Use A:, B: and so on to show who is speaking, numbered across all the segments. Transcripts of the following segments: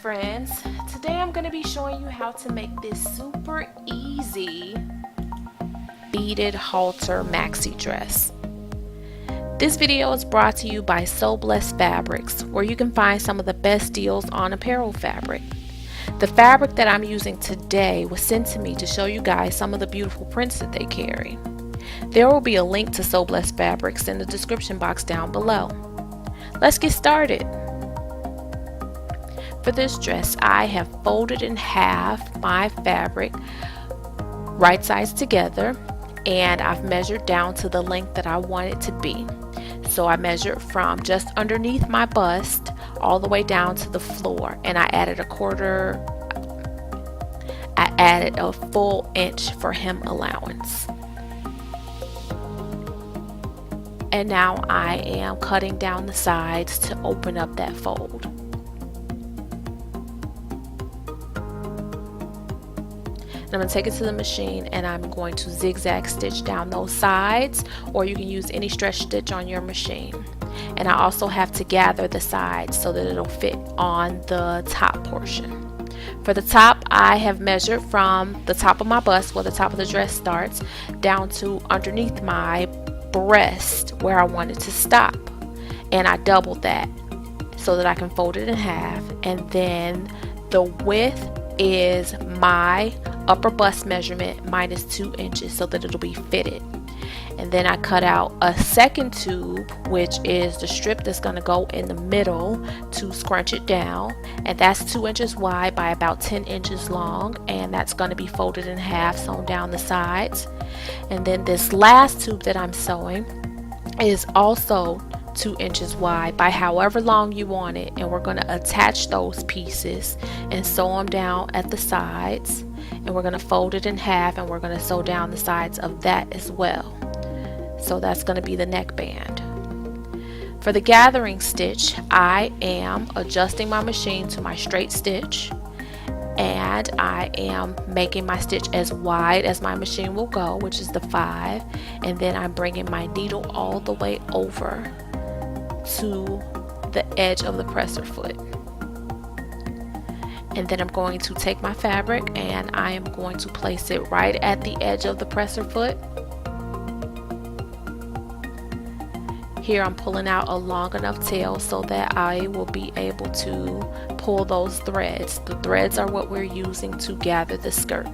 A: friends. Today I'm going to be showing you how to make this super easy beaded halter maxi dress. This video is brought to you by SOJOS Fabrics, where you can find some of the best deals on apparel fabric. The fabric that I'm using today was sent to me to show you guys some of the beautiful prints that they carry. There will be a link to SOJOS Fabrics in the description box down below. Let's get started. For this dress, I have folded in half my fabric right sides together, and I've measured down to the length that I want it to be. So I measured from just underneath my bust all the way down to the floor, and I added a full inch for hem allowance. And now I am cutting down the sides to open up that fold. I'm going to take it to the machine and I'm going to zigzag stitch down those sides, or you can use any stretch stitch on your machine. And I also have to gather the sides so that it'll fit on the top portion. For the top, I have measured from the top of my bust, where the top of the dress starts, down to underneath my breast where I want it to stop. And I doubled that so that I can fold it in half. And then the width is my upper bust measurement minus 2 inches so that it'll be fitted. And then I cut out a second tube, which is the strip that's going to go in the middle to scrunch it down, and that's 2 inches wide by about 10 inches long, and that's going to be folded in half, sewn down the sides. And then this last tube that I'm sewing is also 2 inches wide by however long you want it, and we're going to attach those pieces and sew them down at the sides, and we're going to fold it in half, and we're going to sew down the sides of that as well. So that's going to be the neckband. For the gathering stitch, I am adjusting my machine to my straight stitch, and I am making my stitch as wide as my machine will go, which is the 5, and then I'm bringing my needle all the way over to the edge of the presser foot. And then I'm going to take my fabric and I am going to place it right at the edge of the presser foot. Here I'm pulling out a long enough tail so that I will be able to pull those threads. The threads are what we're using to gather the skirt.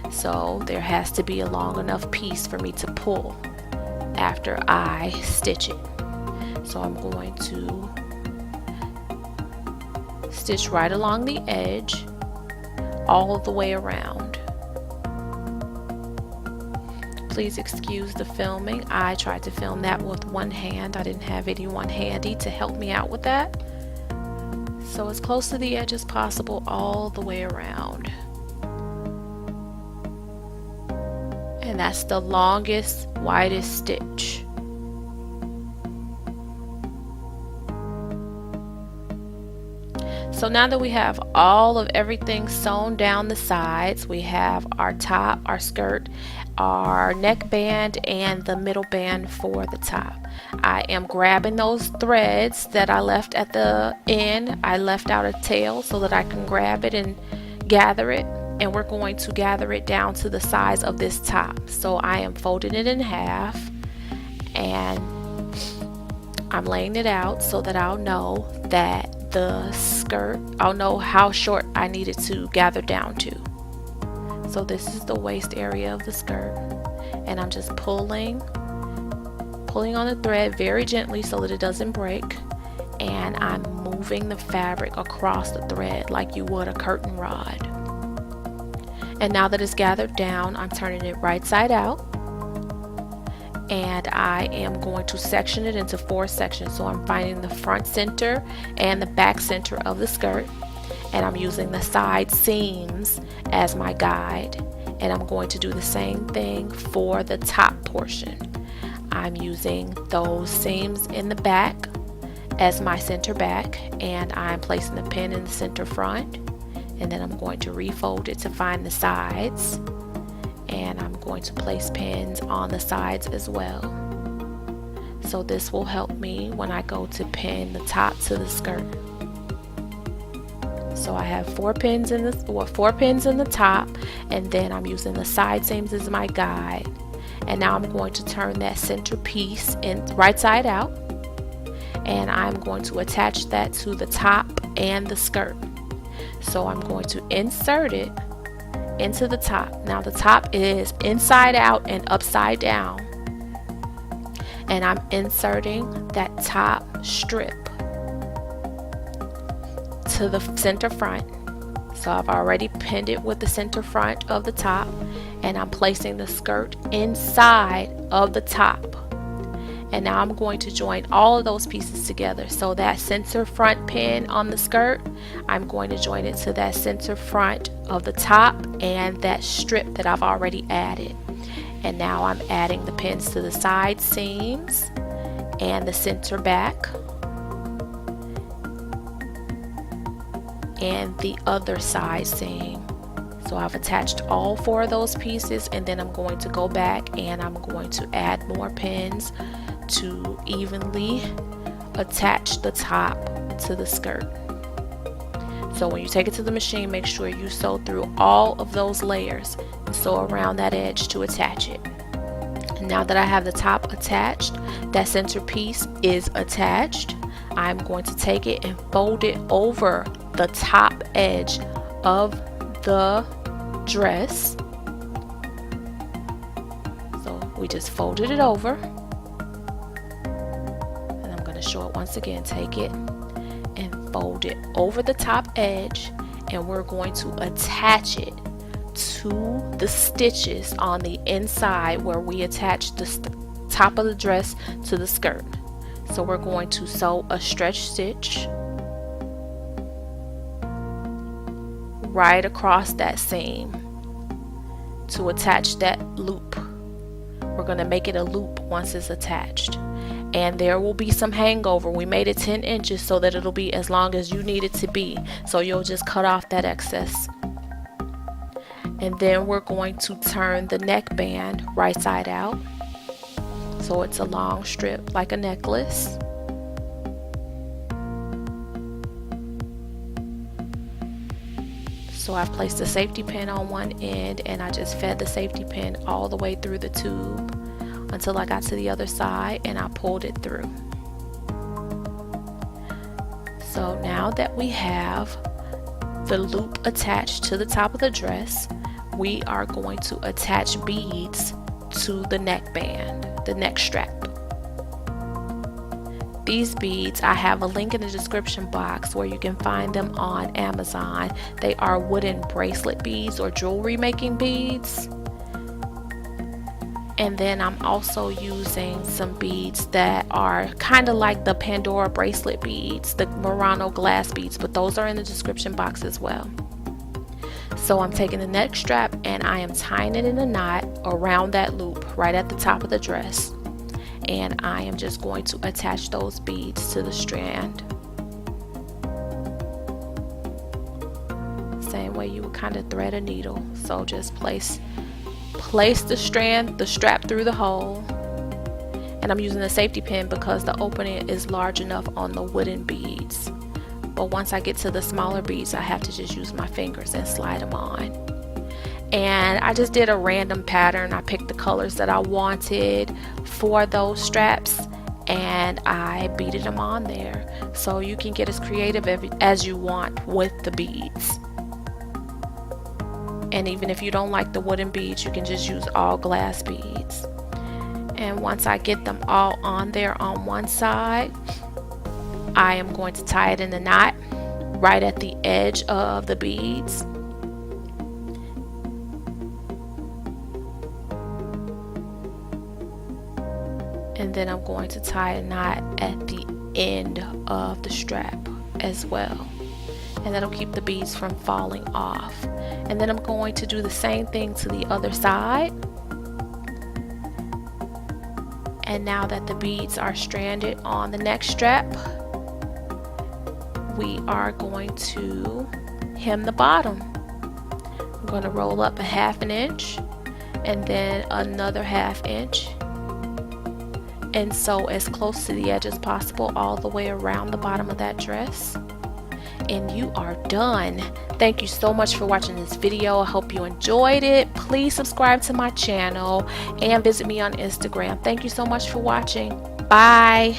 A: So there has to be a long enough piece for me to pull after I stitch it. So I'm going to stitch right along the edge all the way around. Please excuse the filming. I tried to film that with one hand. I didn't have anyone handy to help me out with that. So as close to the edge as possible all the way around. And that's the longest, widest stitch. So now that we have all of everything sewn down the sides, we have our top, our skirt, our neckband, and the middle band for the top. I am grabbing those threads that I left at the end. I left out a tail so that I can grab it and gather it, and we're going to gather it down to the size of this top. So I am folding it in half and I'm laying it out so that I'll know that the skirt, I'll know how short I need it to gather down to. So this is the waist area of the skirt, and I'm just pulling on the thread very gently so that it doesn't break, and I'm moving the fabric across the thread like you would a curtain rod. And now that it's gathered down, I'm turning it right side out, and I am going to section it into 4 sections. So I'm finding the front center and the back center of the skirt, and I'm using the side seams as my guide, and I'm going to do the same thing for the top portion. I'm using those seams in the back as my center back, and I'm placing the pin in the center front, and then I'm going to refold it to find the sides, and I'm going to place pins on the sides as well. So this will help me when I go to pin the top to the skirt. So I have 4 pins in the top, and then I'm using the side seams as my guide. And now I'm going to turn that center piece in right side out, and I'm going to attach that to the top and the skirt. So I'm going to insert it into the top. Now the top is inside out and upside down, and I'm inserting that top strip to the center front. So I've already pinned it with the center front of the top, and I'm placing the skirt inside of the top. And now I'm going to join all of those pieces together. So that center front pin on the skirt, I'm going to join it to that center front of the top and that strip that I've already added. And now I'm adding the pins to the side seams and the center back and the other side seam. So I've attached all 4 of those pieces, and then I'm going to go back and I'm going to add more pins to evenly attach the top to the skirt. So when you take it to the machine, make sure you sew through all of those layers and sew around that edge to attach it. And now that I have the top attached, that center piece is attached, I'm going to take it and fold it over the top edge of the dress. So we just folded it over, and I'm going to show it once again. Take it and fold it over the top edge, and we're going to attach it to the stitches on the inside where we attach the top of the dress to the skirt. So we're going to sew a stretch stitch right across that seam to attach that loop. We're going to make it a loop once it's attached, and there will be some hangover. We made it 10 inches so that it'll be as long as you need it to be, so you'll just cut off that excess. And then we're going to turn the neckband right side out, so it's a long strip like a necklace. So I've placed a safety pin on one end, and I just fed the safety pin all the way through the tube until I got to the other side, and I pulled it through. So now that we have the loop attached to the top of the dress, we are going to attach beads to the neckband, the neck strap. These beads, I have a link in the description box where you can find them on Amazon. They are wooden bracelet beads or jewelry making beads. And then I'm also using some beads that are kind of like the Pandora bracelet beads, the Murano glass beads, but those are in the description box as well. So I'm taking the neck strap and I am tying it in a knot around that loop right at the top of the dress. And I am just going to attach those beads to the strand. Same way you would kind of thread a needle. So just place the strap through the hole. And I'm using the safety pin because the opening is large enough on the wooden beads. But once I get to the smaller beads, I have to just use my fingers and slide them on. And I just did a random pattern. I picked the colors that I wanted for those straps, and I beaded them on there. So you can get as creative as you want with the beads. And even if you don't like the wooden beads, you can just use all glass beads. And once I get them all on there on one side, I am going to tie it in the knot right at the edge of the beads. And then I'm going to tie a knot at the end of the strap as well. And that'll keep the beads from falling off. And then I'm going to do the same thing to the other side. And now that the beads are stranded on the neck strap, we are going to hem the bottom. I'm going to roll up a 1/2 inch and then another 1/2 inch, and sew as close to the edge as possible all the way around the bottom of that dress. and you are done. Thank you so much for watching this video. I hope you enjoyed it. Please subscribe to my channel and visit me on Instagram. Thank you so much for watching. Bye.